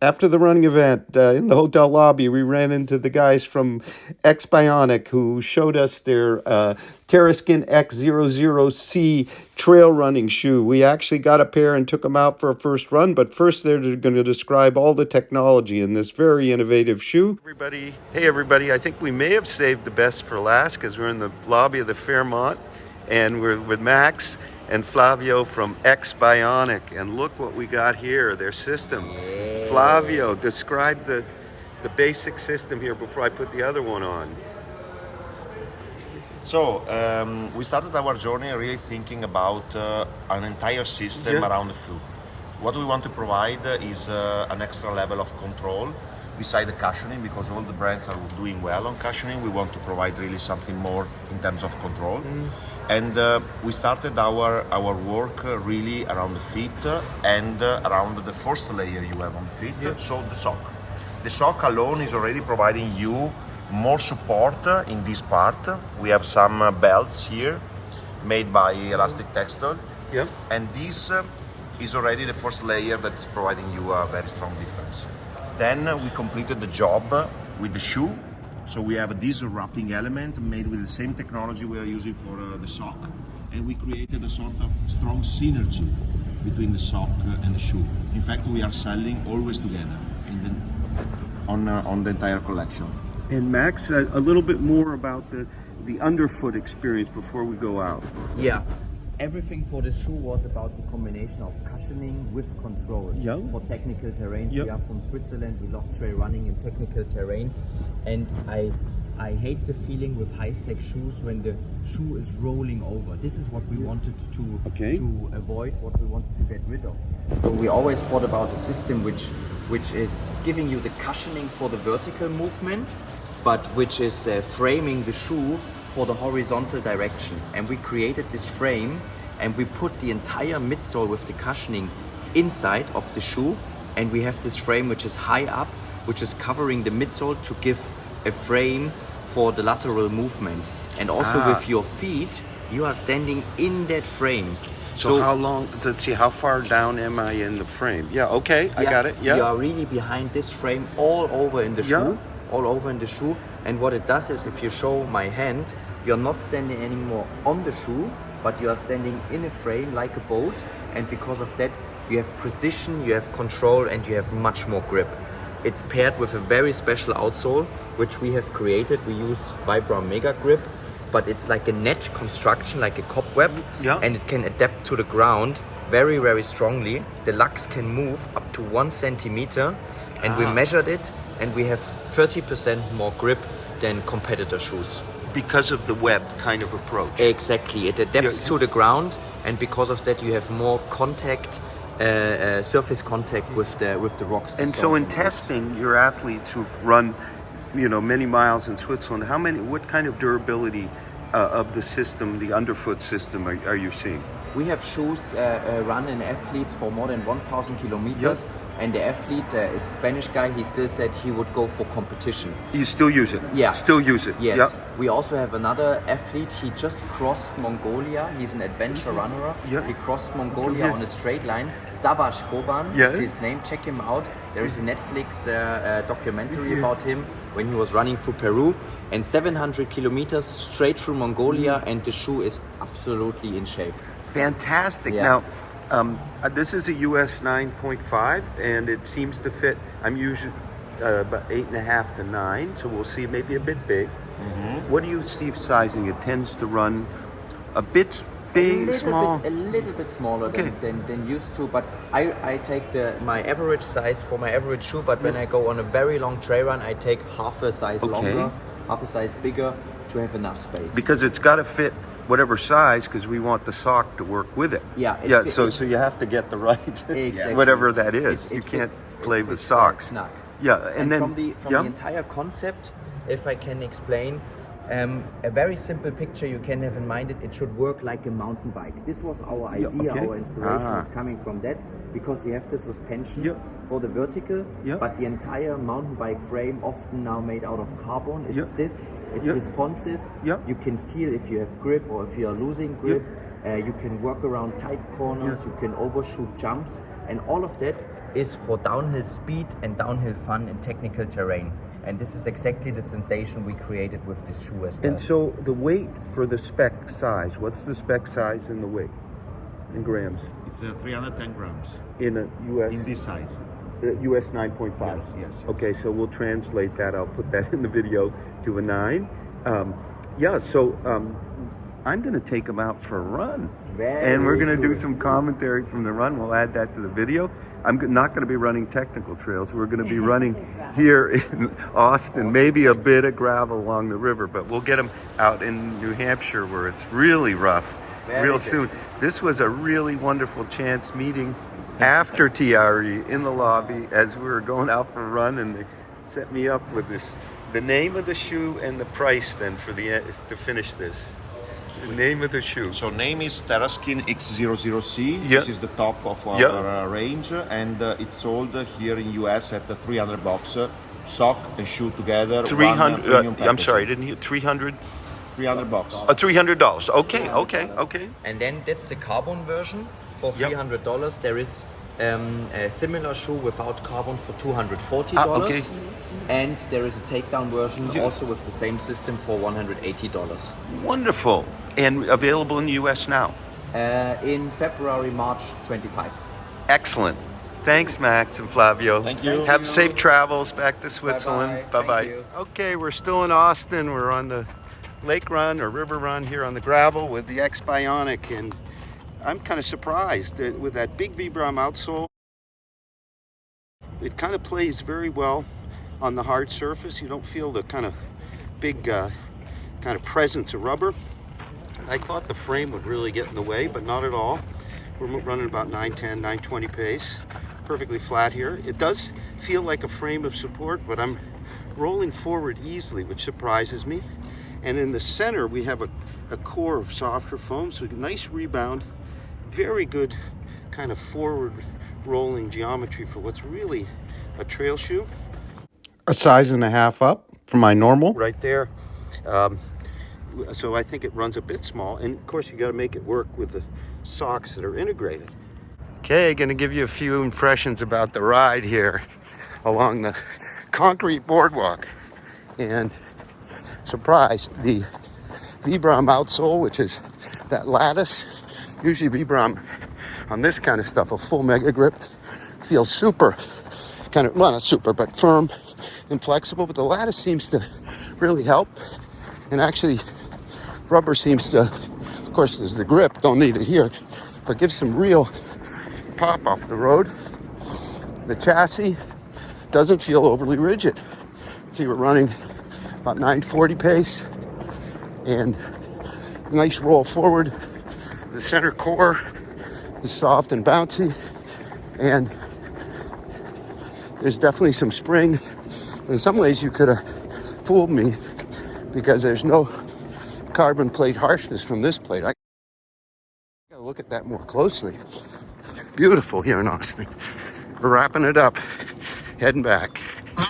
After the running event in the hotel lobby, we ran into the guys from X-Bionic who showed us their Terraskin X00C trail running shoe. We actually got a pair and took them out for a first run, but first they're going to describe all the technology in this very innovative shoe. Hey everybody, I think we may have saved the best for last because we're in the lobby of the Fairmont and we're with Max and Flavio from X-Bionic, and look what we got here, their system. Yeah. Flavio, describe the basic system here before I put the other one on. So we started our journey really thinking about an entire system around the foot. What we want to provide is an extra level of control beside the cushioning, because all the brands are doing well on cushioning. We want to provide really something more in terms of control. And we started our work really around the feet and around the first layer you have on the feet, so the sock. The sock alone is already providing you more support in this part. We have some belts here made by elastic textile, and this is already the first layer that is providing you a very strong difference. Then we completed the job with the shoe. So we have this wrapping element made with the same technology we are using for the sock, and we created a sort of strong synergy between the sock and the shoe. In fact, we are selling always together on the entire collection. And Max, a little bit more about the underfoot experience before we go out. Yeah. Everything for the shoe was about the combination of cushioning with control. For technical terrains. We are from Switzerland, we love trail running in technical terrains, and I hate the feeling with high-stack shoes when the shoe is rolling over. This is what we wanted to avoid, what we wanted to get rid of. So we always thought about a system which is giving you the cushioning for the vertical movement, but which is framing the shoe for the horizontal direction. And we created this frame and we put the entire midsole with the cushioning inside of the shoe, and we have this frame which is high up, which is covering the midsole to give a frame for the lateral movement. And also with your feet, you are standing in that frame. So how long, let's see, how far down am I in the frame? I got it. You are really behind this frame all over in the shoe. All over in the shoe, and what it does is, if you show my hand, you're not standing anymore on the shoe, but you are standing in a frame like a boat, and because of that you have precision, you have control, and you have much more grip. It's paired with a very special outsole which we have created. We use Vibram Mega Grip, but it's like a net construction, like a cobweb, and it can adapt to the ground very, very strongly. The lugs can move up to 1 centimeter, and we measured it, and we have 30% more grip than competitor shoes. Because of the web kind of approach. Exactly, it adapts to the ground, and because of that you have more contact, surface contact with the rocks. And so in testing your athletes who've run, many miles in Switzerland, what kind of durability of the system, the underfoot system, are you seeing? We have shoes run in athletes for more than 1,000 kilometers. And the athlete is a Spanish guy. He still said he would go for competition. You still use it? Yeah. Still use it? Yes. We also have another athlete. He just crossed Mongolia. He's an adventure runner. He crossed Mongolia on a straight line. Savas Koban is his name. Check him out. There is a Netflix documentary about him when he was running through Peru. And 700 kilometers straight through Mongolia, and the shoe is absolutely in shape. Fantastic. Now, this is a US 9.5, and it seems to fit. I'm usually about 8.5 to 9, so we'll see, maybe a bit big. What do you see sizing? It tends to run a bit big, small? A little bit smaller than used to, but I take my average size for my average shoe, but when I go on a very long trail run, I take half a size longer, half a size bigger to have enough space. Because it's got to fit whatever size, because we want the sock to work with it. So you have to get the right whatever that is. You can't play with socks. Snug. And then from the entire concept, if I can explain, a very simple picture you can have in mind, it should work like a mountain bike. This was our idea, our inspiration was coming from that, because we have the suspension for the vertical, but the entire mountain bike frame, often now made out of carbon, is stiff. It's responsive. You can feel if you have grip or if you are losing grip. You can work around tight corners. You can overshoot jumps. And all of that is for downhill speed and downhill fun in technical terrain. And this is exactly the sensation we created with this shoe as well. And so the weight for the spec size, what's the spec size and the weight in grams? It's 310 grams. In a US? In this size. US 9.5? Yes. Okay, so we'll translate that. I'll put that in the video to a 9. I'm going to take them out for a run. And we're going to do some commentary from the run. We'll add that to the video. I'm not going to be running technical trails. We're going to be running here in Austin, maybe a bit of gravel along the river, but we'll get them out in New Hampshire where it's really rough real soon. This was a really wonderful chance meeting after TRE in the lobby as we were going out for a run, and they set me up with this, the name of the shoe and the price then for the to finish this. The name of the shoe. So name is Terraskin X00C. Yep. This is the top of our range, and it's sold here in US at the $300. Sock and shoe together. 300. I'm sorry, I didn't hear. 300. $300. $300. Okay. And then that's the carbon version for $300. There is a similar shoe without carbon for $240. Okay. And there is a takedown version also with the same system for $180. Wonderful. And available in the US now. In February, March 25. Excellent. Thanks, Max and Flavio. Thank you. Have safe travels back to Switzerland. Bye-bye. Bye-bye. Thank you. Okay, we're still in Austin. We're on the lake run or river run here on the gravel with the X-Bionic, and I'm kind of surprised that with that big Vibram outsole. It kind of plays very well on the hard surface. You don't feel the kind of big kind of presence of rubber. I thought the frame would really get in the way, but not at all. We're running about 910, 920 pace. Perfectly flat here. It does feel like a frame of support, but I'm rolling forward easily, which surprises me. And in the center, we have a core of softer foam, so a nice rebound. Very good kind of forward rolling geometry for what's really a trail shoe. A size and a half up from my normal. Right there. So I think it runs a bit small, and of course you got to make it work with the socks that are integrated. Okay, going to give you a few impressions about the ride here along the concrete boardwalk. And surprised, the Vibram outsole, which is that lattice, usually Vibram on this kind of stuff, a full mega grip, feels super, kind of, well, not super, but firm and flexible, but the lattice seems to really help. And actually rubber seems to, of course there's the grip, don't need it here, but gives some real pop off the road. The chassis doesn't feel overly rigid. See, we're running about 940 pace and nice roll forward. The center core is soft and bouncy, and there's definitely some spring. In some ways you could have fooled me because there's no carbon plate harshness from this plate. I gotta look at that more closely. Beautiful here in Austin. We're wrapping it up, heading back.